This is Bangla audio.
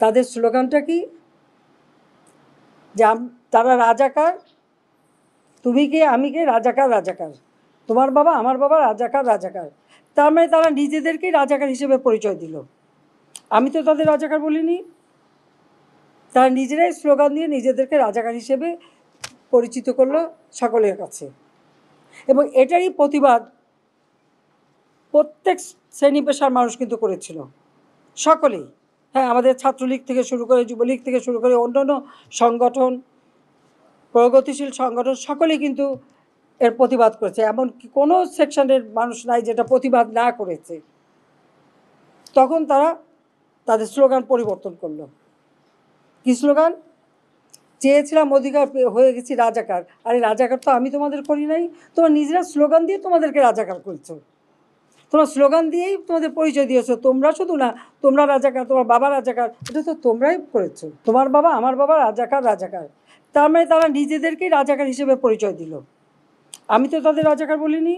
তাদের স্লোগানটা কি? যে তারা রাজাকার, তুমি কে আমি কে, রাজাকার রাজাকার, তোমার বাবা আমার বাবা, রাজাকার রাজাকার। তার মানে তারা নিজেদেরকেই রাজাকার হিসেবে পরিচয় দিল। আমি তো তাদের রাজাকার বলিনি। তারা নিজেরাই স্লোগান দিয়ে নিজেদেরকে রাজাকার হিসেবে পরিচিত করলো সকলের কাছে। এবং এটারই প্রতিবাদ প্রত্যেক শ্রেণী পেশার মানুষ কিন্তু করেছিল, সকলেই। হ্যাঁ, আমাদের ছাত্রলীগ থেকে শুরু করে, যুবলীগ থেকে শুরু করে অন্যান্য সংগঠন, প্রগতিশীল সংগঠন, সকলেই কিন্তু এর প্রতিবাদ করেছে। এমনকি কোনো সেকশনের মানুষ নাই যেটা প্রতিবাদ না করেছে। তখন তারা তাদের স্লোগান পরিবর্তন করলো। কি স্লোগান? চেয়েছিলাম অধিকার, হয়ে গেছি রাজাকার। আরে রাজাকার তো আমি তোমাদের করি নাই, তোমরা নিজেরা স্লোগান দিয়ে তোমাদেরকে রাজাকার করছো। তোমরা স্লোগান দিয়েই তোমাদের পরিচয় দিয়েছো। তোমরা শুধু না, তোমরা রাজাকার, তোমার বাবা রাজাকার, এটা তো তোমরাই করেছো। তোমার বাবা আমার বাবা, রাজাকার রাজাকার। তার মানে তারা নিজেদেরকেই রাজাকার হিসেবে পরিচয় দিল। আমি তো তাদের রাজাকার বলিনি।